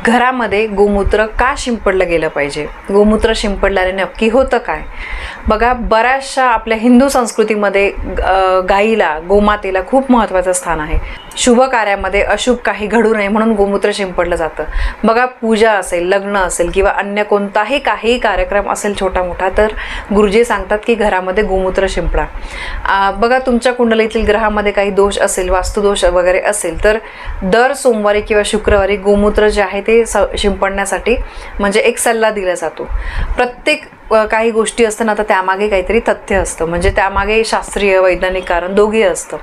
घरामध्ये गोमूत्र का शिंपडलं गेलं पाहिजे, गोमूत्र शिंपडल्याने नक्की होतं काय? बघा, बऱ्याचशा आपल्या हिंदू संस्कृतीमध्ये गाईला, गोमातेला खूप महत्त्वाचं स्थान आहे. शुभ कार्यामध्ये अशुभ काही घडू नये म्हणून गोमूत्र शिंपडलं जातं. बघा, पूजा असेल, लग्न असेल किंवा अन्य कोणताही काही कार्यक्रम असेल छोटा मोठा, तर गुरुजी सांगतात की घरामध्ये गोमूत्र शिंपडा. बघा, तुमच्या कुंडलीतील ग्रहामध्ये काही दोष असेल, वास्तुदोष वगैरे असेल, तर दर सोमवारी किंवा शुक्रवारी गोमूत्र जे आहे ते शिंपडण्यासाठी म्हणजे एक सल्ला दिला जातो. प्रत्येक काही गोष्टी असतं ना, तर त्यामागे काहीतरी तथ्य असतं, म्हणजे त्यामागे शास्त्रीय वैज्ञानिक कारण दोघे असतं.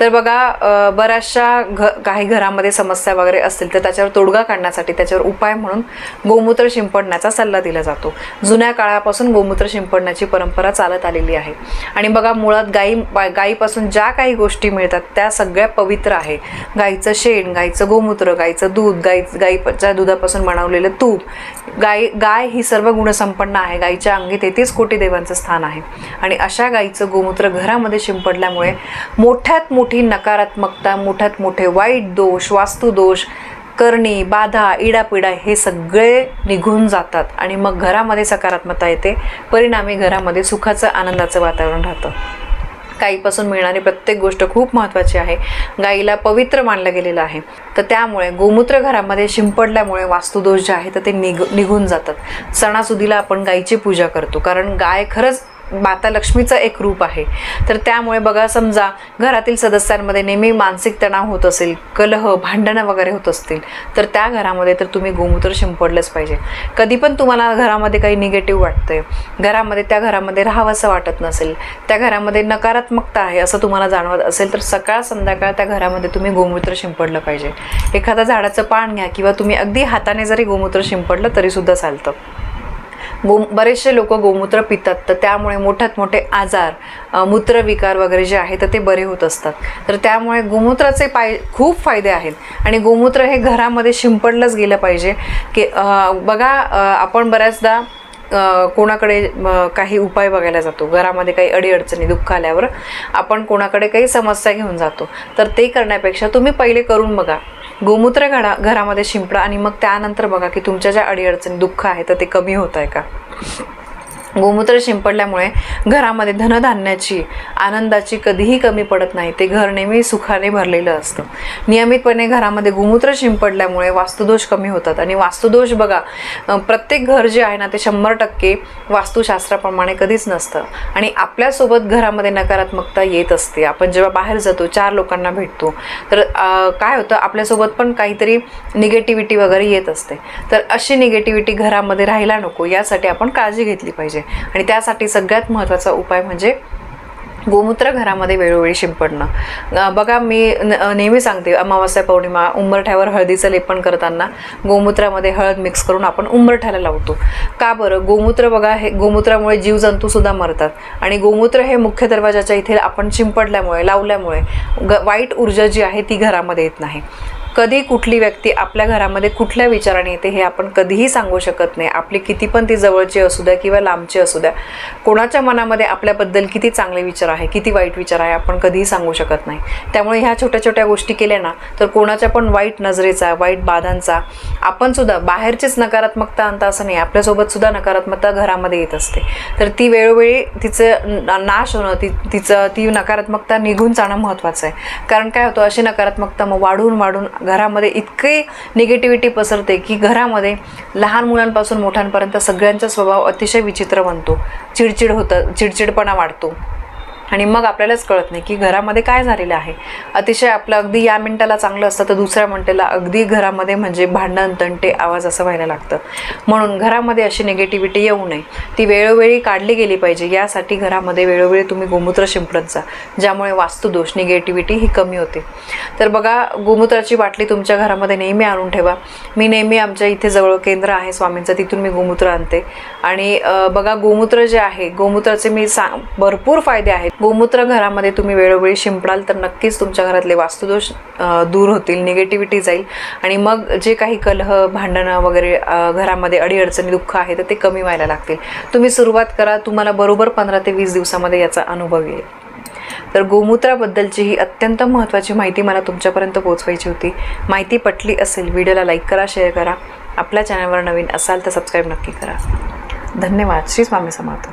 तर बघा, बऱ्याचशा काही घरामध्ये समस्या वगैरे असतील तर त्याच्यावर तोडगा काढण्यासाठी, त्याच्यावर उपाय म्हणून गोमूत्र शिंपडण्याचा सल्ला दिला जातो. जुन्या काळापासून गोमूत्र शिंपडण्याची परंपरा चालत आलेली आहे. आणि बघा, मुळात गाईपासून ज्या काही गोष्टी मिळतात त्या सगळ्या पवित्र आहे. गाईचं शेण, गाईचं गोमूत्र, गाईचं दूध, गाईच्या दुधापासून बनवलेलं तूप, गाय ही सर्व गुणसंपन्न आहे. गाईच्या अंगी 33 कोटी देवांचं स्थान आहे. आणि अशा गाईचं गोमूत्र घरामध्ये शिंपडल्यामुळे मोठ्यात मोठी नकारात्मकता, मोठ्यात मोठे वाईट दोष, वास्तुदोष, करणी, बाधा, इडापिडा हे सगळे निघून जातात आणि मग घरामध्ये सकारात्मकता येते. परिणामी घरामध्ये सुखाचं, आनंदाचं वातावरण राहतं. गाईपासून मिळणारी प्रत्येक गोष्ट खूप महत्त्वाची आहे. गाईला पवित्र मानलं गेलेलं आहे. तर त्यामुळे गोमूत्र घरामध्ये शिंपडल्यामुळे वास्तुदोष जे आहे तर ते निघून जातात. सणासुदीला आपण गाईची पूजा करतो, कारण गाय खरंच माता लक्ष्मीचं एक रूप आहे. तर त्यामुळे बघा, समजा घरातील सदस्यांमध्ये नेहमी मानसिक तणाव होत असेल, कलह, भांडणं वगैरे होत असतील, तर त्या घरामध्ये तर तुम्ही गोमूत्र शिंपडलंच पाहिजे. कधी पण तुम्हाला घरामध्ये काही निगेटिव्ह वाटतंय, त्या घरामध्ये राहावंसं वाटत नसेल, त्या घरामध्ये नकारात्मकता आहे असं तुम्हाला जाणवत असेल, तर सकाळ संध्याकाळ त्या घरामध्ये तुम्ही गोमूत्र शिंपडलं पाहिजे. एखादा झाडाचं पान घ्या किंवा तुम्ही अगदी हाताने जरी गोमूत्र शिंपडलं तरीसुद्धा चालतं. बरेचसे लोक गोमूत्र पितात, तर त्यामुळे मोठ्यात मोठे आजार, मूत्रविकार वगैरे जे आहे तर ते बरे होत असतात. तर त्यामुळे गोमूत्राचे खूप फायदे आहेत आणि गोमूत्र हे घरामध्ये शिंपडलंच गेलं पाहिजे. की बघा, आपण बऱ्याचदा कोणाकडे काही उपाय बघायला जातो, घरामध्ये काही अडीअडचणी, दुःख आल्यावर आपण कोणाकडे काही समस्या घेऊन जातो. तर ते करण्यापेक्षा तुम्ही पहिले करून बघा, गोमूत्र घरामध्ये शिंपडा आणि मग त्यानंतर बघा की तुमच्या ज्या अडीअडचणी, दुःख आहे तर ते कमी होत आहे का. गोमूत्र शिंपडल्यामुळे घरामध्ये धनधान्याची, आनंदाची कधीही कमी पडत नाही. ते घर नेहमी सुखाने भरलेलं असतं. नियमितपणे घरामध्ये गोमूत्र शिंपडल्यामुळे वास्तुदोष कमी होतात. आणि वास्तुदोष बघा, प्रत्येक घर जे आहे ना ते 100% वास्तुशास्त्राप्रमाणे कधीच नसतं. आणि आपल्यासोबत घरामध्ये नकारात्मकता येत असते. आपण जेव्हा बाहेर जातो, 4 लोकांना भेटतो, तर काय होतं, आपल्यासोबत पण काहीतरी निगेटिव्हिटी वगैरे येत असते. तर अशी निगेटिव्हिटी घरामध्ये राहायला नको, यासाठी आपण काळजी घेतली पाहिजे. आणि त्यासाठी सगळ्यात महत्त्वाचा उपाय म्हणजे गोमूत्र घरामध्ये वेळोवेळी शिंपडणं. बघा, मी नेहमी सांगते, अमावास्या, पौर्णिमा, उंबरठ्यावर हळदीचं लेपन करताना गोमूत्रामध्ये हळद मिक्स करून आपण उंबरठ्याला लावतो. का बरं? गोमूत्र बघा, हे गोमूत्रामुळे जीवजंतूसुद्धा मरतात. आणि गोमूत्र हे मुख्य दरवाजाच्या इथे आपण शिंपडल्यामुळे, लावल्यामुळे वाईट ऊर्जा जी आहे ती घरामध्ये येत नाही. कधी कुठली व्यक्ती आपल्या घरामध्ये कुठल्या विचाराने येते हे आपण कधीही सांगू शकत नाही. आपली किती पण ती जवळची असू द्या किंवा लांबची असू द्या, कोणाच्या मनामध्ये आपल्याबद्दल किती चांगले विचार आहे, किती वाईट विचार आहे, आपण कधीही सांगू शकत नाही. त्यामुळे ह्या छोट्या छोट्या गोष्टी केल्या ना, तर कोणाच्या पण वाईट नजरेचा, वाईट बाधांचा, आपण सुद्धा बाहेरचीच नकारात्मकता आणता असं नाही, आपल्यासोबत सुद्धा नकारात्मकता घरामध्ये येत असते. तर ती वेळोवेळी तिचं नाश होणं, ती नकारात्मकता निघून जाणं महत्त्वाचं आहे. कारण काय होतं, अशी नकारात्मकता मग वाढून घरामध्ये इतके निगेटिव्हिटी पसरते की घरामध्ये लहान मुलांपासून मोठ्यांपर्यंत सगळ्यांचा स्वभाव अतिशय विचित्र बनतो. चिडचिड होतं, चिडचिडपणा वाढतो. आणि मग आपल्यालाच कळत नाही की घरामध्ये काय झालेलं आहे. अतिशय आपलं अगदी या मिनिटाला चांगलं असतं तर दुसऱ्या मिनिटाला अगदी घरामध्ये म्हणजे भांडण, तंटे, आवाज असं व्हायला लागतं. म्हणून घरामध्ये अशी निगेटिव्हिटी येऊ नये, ती वेळोवेळी काढली गेली पाहिजे. यासाठी घरामध्ये वेळोवेळी तुम्ही गोमूत्र शिंपडत जा, ज्यामुळे वास्तुदोष, निगेटिव्हिटी ही कमी होते. तर बघा, गोमूत्राची बाटली तुमच्या घरामध्ये नेहमी आणून ठेवा. मी नेहमी आमच्या इथे जवळ केंद्र आहे स्वामींचं, तिथून मी गोमूत्र आणते. आणि बघा, गोमूत्र जे आहे, गोमूत्राचे मी भरपूर फायदे आहेत. गोमूत्र घरामध्ये तुम्ही वेळोवेळी शिंपडाल तर नक्कीच तुमच्या घरातले वास्तुदोष दूर होतील, निगेटिव्हिटी जाईल आणि मग जे काही कलह, भांडणं वगैरे घरामध्ये अडीअडचणी, दुःख आहे तर ते कमी व्हायला लागतील. तुम्ही सुरुवात करा, तुम्हाला बरोबर 15 ते 20 दिवसामध्ये याचा अनुभव येईल. तर गोमूत्राबद्दलची ही अत्यंत महत्त्वाची माहिती मला तुमच्यापर्यंत पोहोचवायची होती. माहिती पटली असेल, व्हिडिओला लाईक करा, शेअर करा. आपल्या चॅनलवर नवीन असाल तर सबस्क्राईब नक्की करा. धन्यवाद. श्री स्वामी समर्थ.